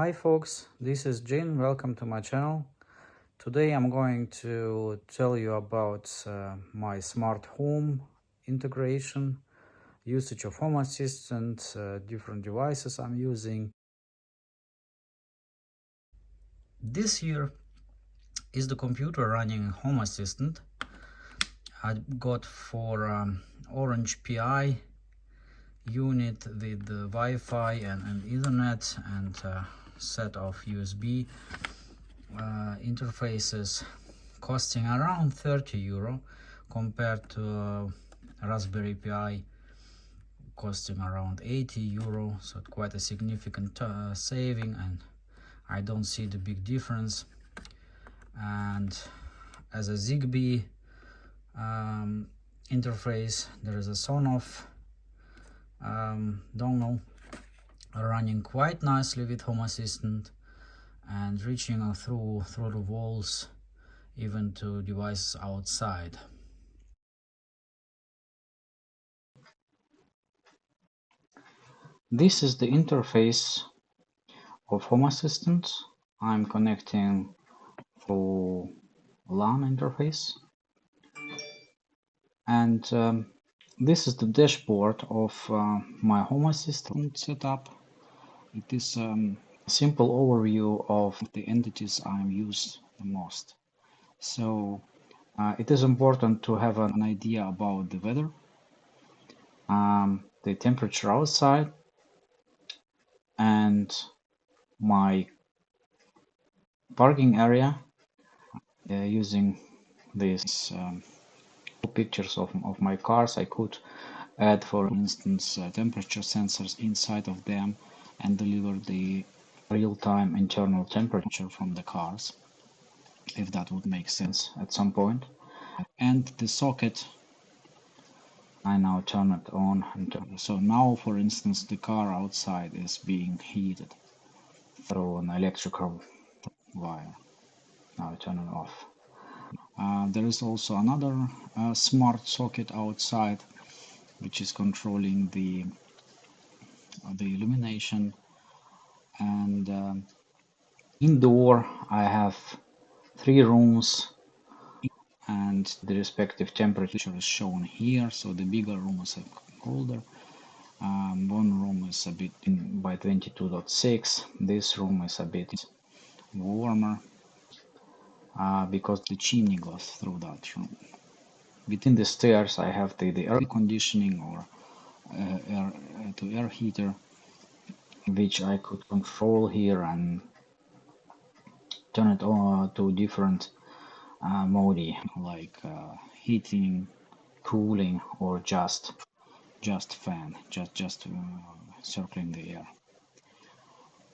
Hi folks, this is Jin. Welcome to my channel. Today I'm going to tell you about my smart home integration, usage of Home Assistant, different devices I'm using. This here is the computer running Home Assistant. I got for Orange Pi unit with Wi-Fi and Ethernet and a set of USB interfaces, costing around 30 euro compared to Raspberry Pi costing around 80 euro, so quite a significant saving, and I don't see the big difference. And as a Zigbee interface, there is a Sonoff dongle running quite nicely with Home Assistant and reaching through the walls even to devices outside. This is the interface of Home Assistant. I'm connecting through LAN interface, and this is the dashboard of my Home Assistant setup. It is a simple overview of the entities I'm used the most. So it is important to have an idea about the weather, the temperature outside, and my parking area using these pictures of my cars. I could add, for instance, temperature sensors inside of them and deliver the real-time internal temperature from the cars, if that would make sense at some point. And the socket, I now turn it on. So now, for instance, the car outside is being heated through an electrical wire. Now I turn it off. There is also another smart socket outside, which is controlling the illumination. And indoor, I have 3 rooms, and the respective temperature is shown here. So the bigger room is colder. One room is a bit by 22.6. This room is a bit warmer because the chimney goes through that room. Within the stairs, I have the air conditioning or air heater, which I could control here and turn it on to different modi, like heating, cooling, or just fan, just circling the air.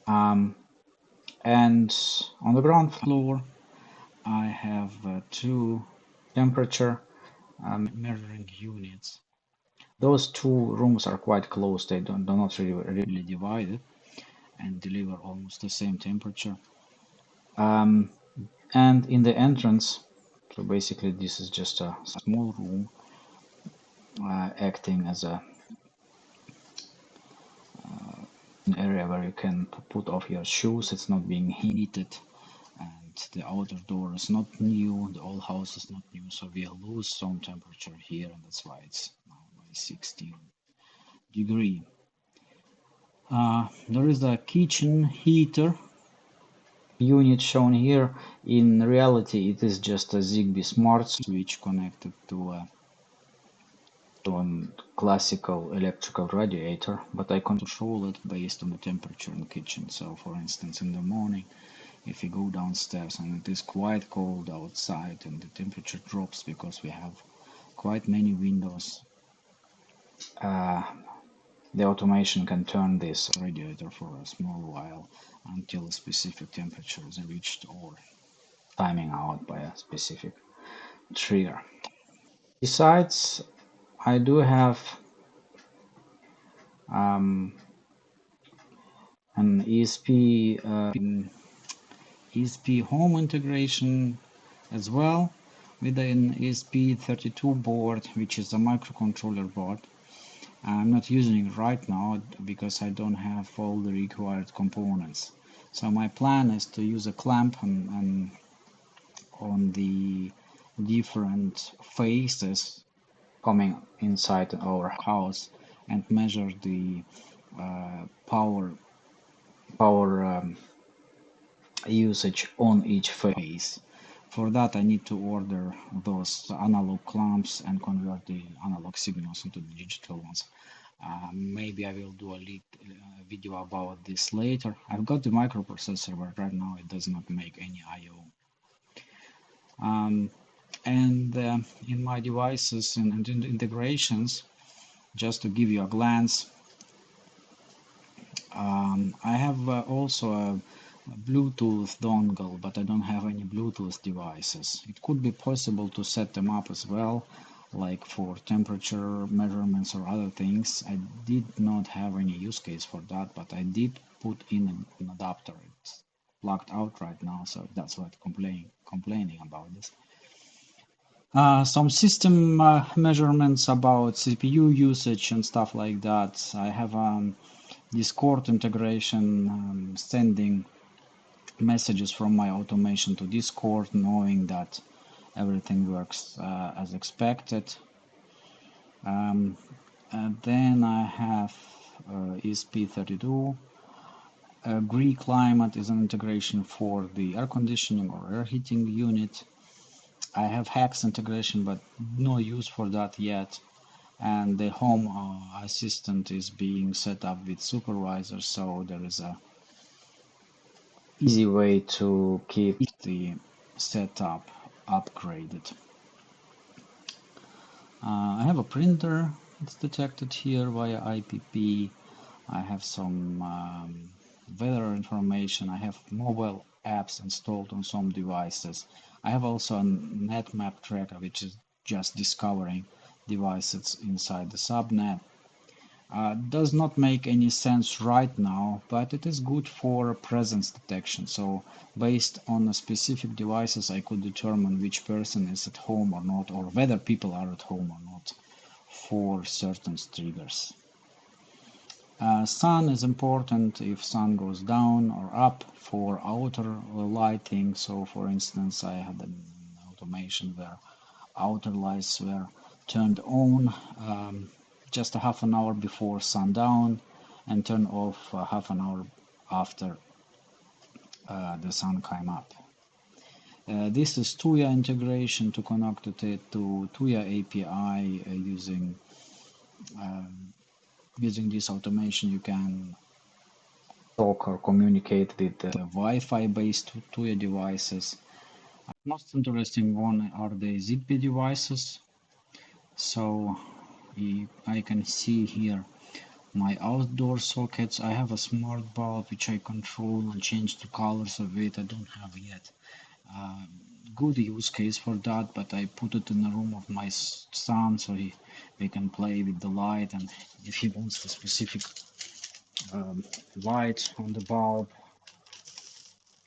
And on the ground floor, I have 2 temperature measuring units. Those 2 rooms are quite close. They do not really divided and deliver almost the same temperature. And in the entrance, so basically this is just a small room acting as an area where you can put off your shoes. It's not being heated, and the outer door is not new. The whole house is not new, so we'll lose some temperature here, and that's why it's now by 16 degree. There is a kitchen heater unit shown here. In reality, it is just a Zigbee smart switch connected to a classical electrical radiator, but I control it based on the temperature in the kitchen. So for instance, in the morning, if you go downstairs and it is quite cold outside and the temperature drops because we have quite many windows, the automation can turn this radiator for a small while until a specific temperature is reached, or timing out by a specific trigger. Besides, I do have an ESP home integration as well, with an ESP32 board, which is a microcontroller board. I'm not using it right now because I don't have all the required components. So my plan is to use a clamp and on the different faces coming inside our house and measure the power usage on each face. For that, I need to order those analog clamps and convert the analog signals into the digital ones. Maybe I will do a video about this later. I've got the microprocessor, but right now it does not make any I/O. And in my devices and in integrations, just to give you a glance, I have also a Bluetooth dongle, but I don't have any Bluetooth devices. It could be possible to set them up as well, like for temperature measurements or other things. I did not have any use case for that, but I did put in an adapter. It's plugged out right now, so that's what complaining about this. Some system measurements about CPU usage and stuff like that. I have Discord integration, sending messages from my automation to Discord, knowing that everything works as expected. And then I have ESP32. Gree Climate is an integration for the air conditioning or air heating unit. I have Hex integration, but no use for that yet. And the home assistant is being set up with supervisor, so there is a easy way to keep the setup upgraded. I have a printer. It's detected here via IPP. I have some weather information. I have mobile apps installed on some devices. I have also a NetMap tracker, which is just discovering devices inside the subnet. Does not make any sense right now, but it is good for presence detection. So based on the specific devices, I could determine which person is at home or not, or whether people are at home or not for certain triggers. Sun is important if sun goes down or up for outer lighting. So for instance, I had an automation where outer lights were turned on just a half an hour before sundown and turn off half an hour after the sun came up. This is Tuya integration to connect it to Tuya API using this automation. You can talk or communicate with Wi-Fi based Tuya devices. Most interesting one are the Zigbee devices. So I can see here my outdoor sockets. I have a smart bulb which I control and change the colors of it. I don't have yet good use case for that, but I put it in the room of my son so he can play with the light, and if he wants the specific light on the bulb,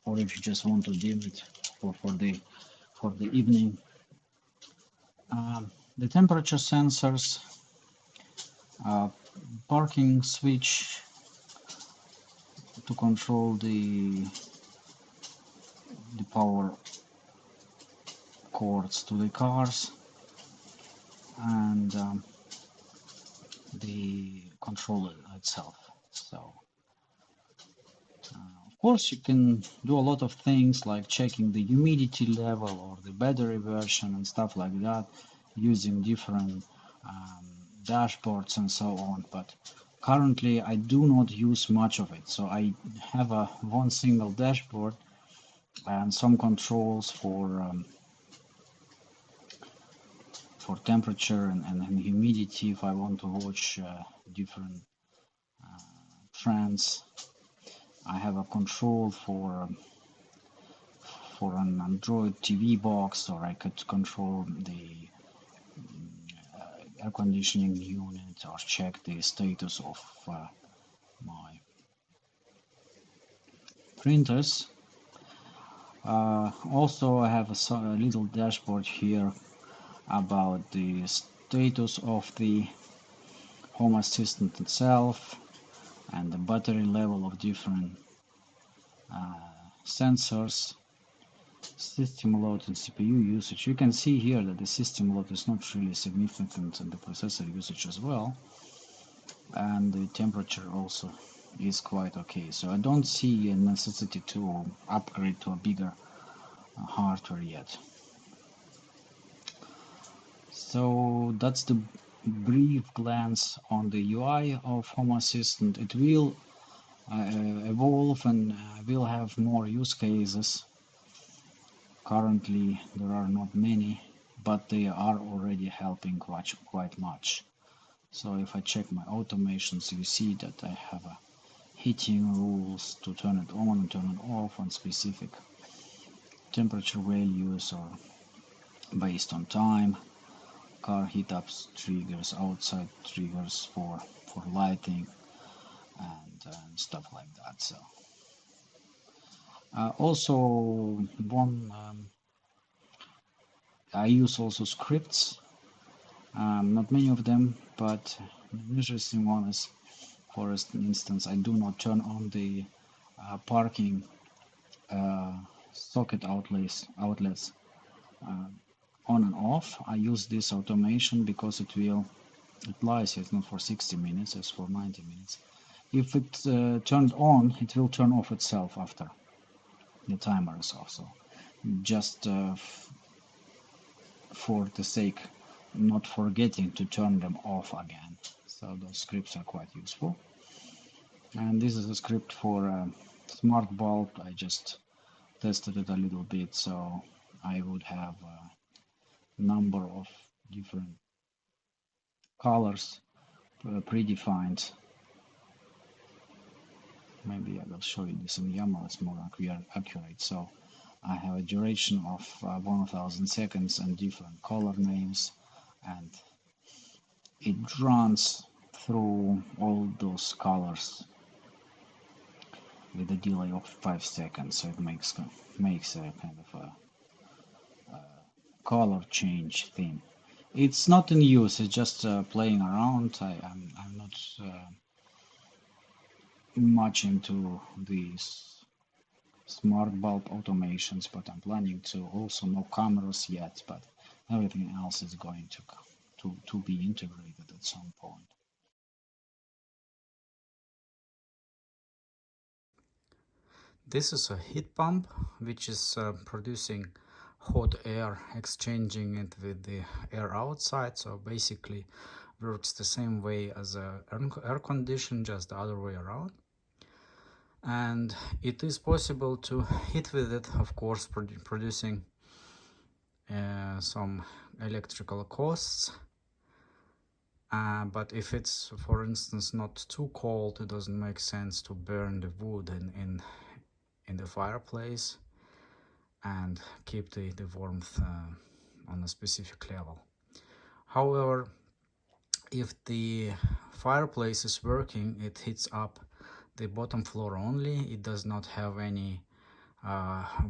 or if you just want to dim it for the evening. The temperature sensors, parking switch to control the power cords to the cars, and the controller itself. So of course you can do a lot of things like checking the humidity level or the battery version and stuff like that using different dashboards and so on, but currently I do not use much of it. So I have one single dashboard and some controls for temperature and humidity if I want to watch different trends. I have a control for an Android TV box, or I could control the air conditioning unit or check the status of my printers. Also, I have a little dashboard here about the status of the Home Assistant itself and the battery level of different sensors, system load and CPU usage. You can see here that the system load is not really significant and the processor usage as well, and the temperature also is quite okay. So I don't see a necessity to upgrade to a bigger hardware yet. So that's the brief glance on the UI of Home Assistant. It will evolve and will have more use cases. Currently there are not many, but they are already helping quite much. So if I check my automations, you see that I have a heating rules to turn it on and turn it off on specific temperature values or based on time. Car heat ups triggers, outside triggers for lighting and stuff like that. So also one I use also scripts. Not many of them, but an interesting one is, for instance, I do not turn on the parking socket outlets on and off. I use this automation because it lies here, it's not for 60 minutes, it's for 90 minutes. If it turned on, it will turn off itself after the timer is off. So just for the sake not forgetting to turn them off again. So those scripts are quite useful. And this is a script for smart bulb. I just tested it a little bit, so I would have a number of different colors predefined. Maybe I will show you this in YAML, it's more accurate. So I have a duration of 1000 seconds and different color names, and it runs through all those colors with a delay of 5 seconds, so it makes a kind of a color change thing. It's not in use, it's just playing around. I'm not much into these smart bulb automations, but I'm planning to. Also no cameras yet, but everything else is going to be integrated at some point. This is a heat pump which is producing hot air, exchanging it with the air outside. So basically works the same way as a air condition, just the other way around. And it is possible to heat with it, of course, producing some electrical costs. But if it's, for instance, not too cold, it doesn't make sense to burn the wood in the fireplace and keep the warmth on a specific level. However, if the fireplace is working, it heats up the bottom floor only. It does not have any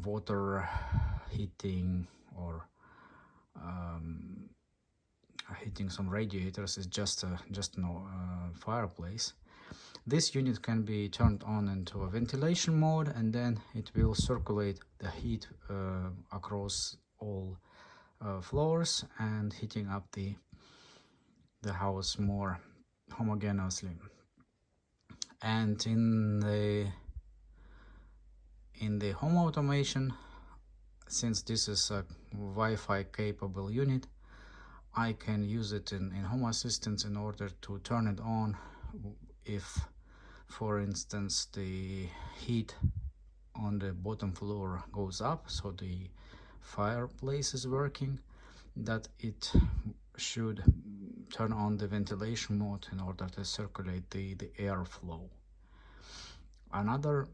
water heating or heating some radiators. It's just no fireplace. This unit can be turned on into a ventilation mode, and then it will circulate the heat across all floors and heating up the house more homogeneously. And in the home automation, since this is a Wi-Fi capable unit, I can use it in Home Assistant in order to turn it on if, for instance, the heat on the bottom floor goes up, so the fireplace is working, that it should turn on the ventilation mode in order to circulate the airflow. Another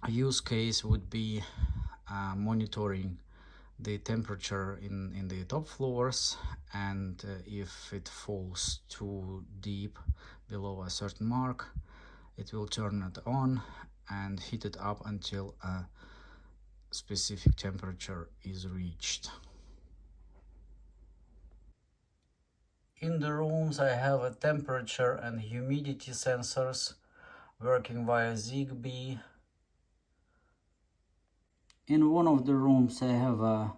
use case would be monitoring the temperature in the top floors, and if it falls too deep below a certain mark, it will turn it on and heat it up until a specific temperature is reached. In the rooms I have a temperature and humidity sensors working via Zigbee, In one of the rooms I have a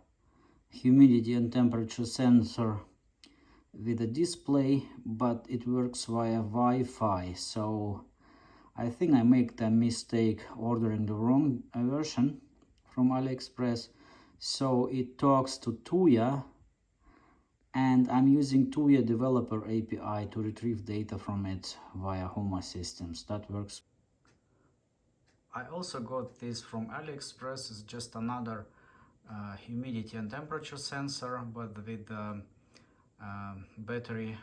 humidity and temperature sensor with a display, but it works via Wi-Fi, so I think I make the mistake ordering the wrong version from AliExpress. So it talks to Tuya, and I'm using Tuya developer API to retrieve data from it via Home Assistant. That works. I also got this from AliExpress. It's just another humidity and temperature sensor, but with battery,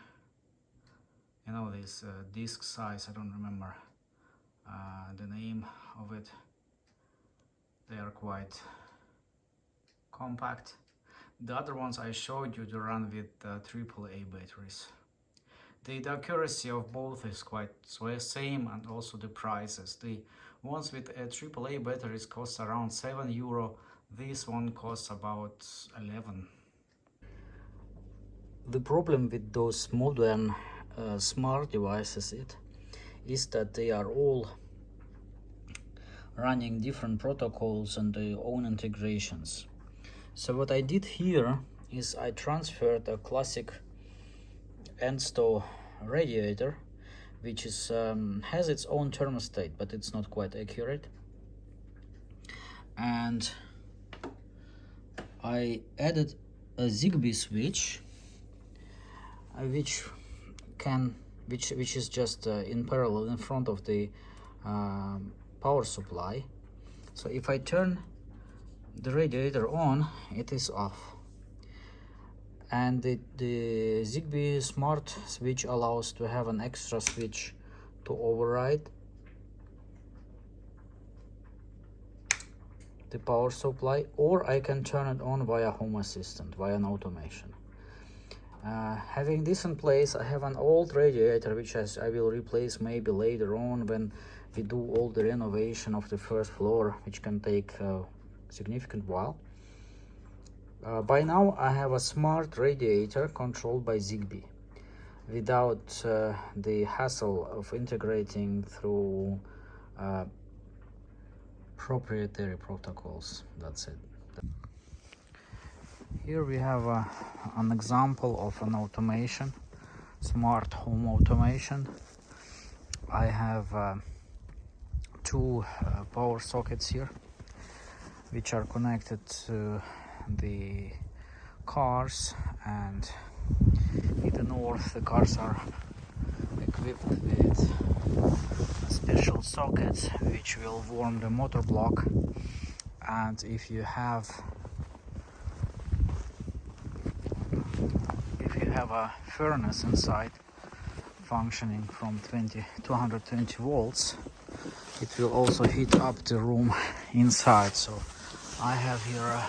you know, this disk size, I don't remember the name of it. They are quite compact. The other ones I showed you to run with AAA batteries. The accuracy of both is quite same, and also the prices. The ones with AAA batteries cost around €7. This one costs about 11. The problem with those modern smart devices is that they are all running different protocols and their own integrations. So what I did here is I transferred a classic Ensto radiator, which is has its own thermostat, but it's not quite accurate. And I added a Zigbee switch, which is just in parallel in front of the power supply. So if I turn the radiator on, it is off. And the Zigbee smart switch allows to have an extra switch to override the power supply, or I can turn it on via Home Assistant, via an automation. Having this in place, I have an old radiator which I will replace maybe later on when we do all the renovation of the first floor, which can take a significant while. By now I have a smart radiator controlled by Zigbee without the hassle of integrating through proprietary protocols. That's it. Here we have an example of an automation, smart home automation. I have two power sockets here which are connected to the cars, and in the north the cars are equipped with special sockets which will warm the motor block. And if you have a furnace inside functioning from 220 volts, it will also heat up the room inside. So I have here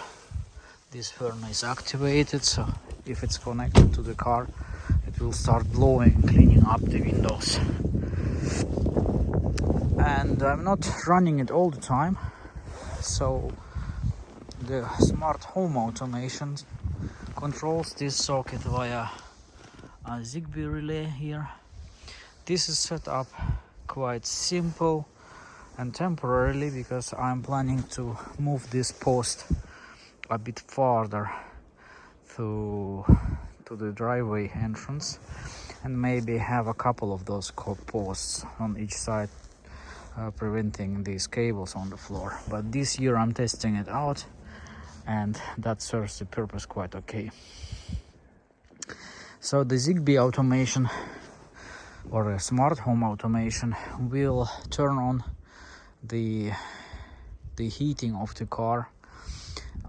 this furnace activated, so if it's connected to the car, it will start blowing, cleaning up the windows. And I'm not running it all the time, so the smart home automation controls this socket via a Zigbee relay here. This is set up quite simple and temporarily because I'm planning to move this post a bit farther to the driveway entrance, and maybe have a couple of those posts on each side, preventing these cables on the floor. But this year I'm testing it out, and that serves the purpose quite okay. So the Zigbee automation, or a smart home automation, will turn on the heating of the car,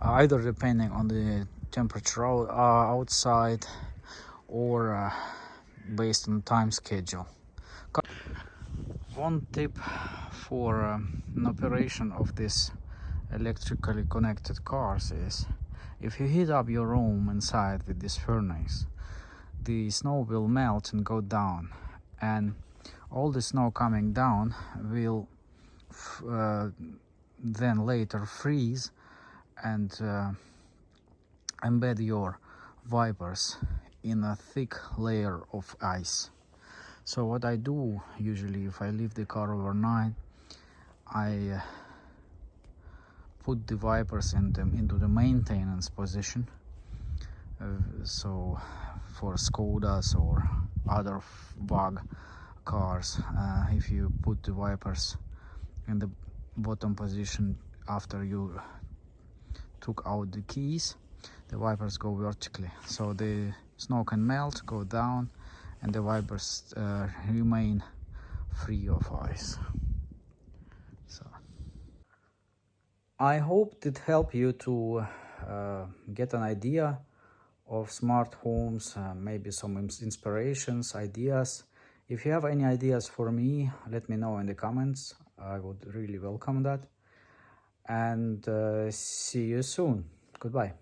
either depending on the temperature outside or based on time schedule. One tip for an operation of this electrically connected cars is, if you heat up your room inside with this furnace, the snow will melt and go down, and all the snow coming down will then later freeze and embed your wipers in a thick layer of ice. So what I do usually, if I leave the car overnight, I put the wipers into the maintenance position. So for Skodas or other VAG cars, if you put the wipers in the bottom position after you took out the keys, the wipers go vertically, so the snow can melt, go down, and the wipers remain free of ice. So I hope it helped you to get an idea of smart homes, maybe some inspirations, ideas. If you have any ideas for me, let me know in the comments. I would really welcome that. And see you soon. Goodbye.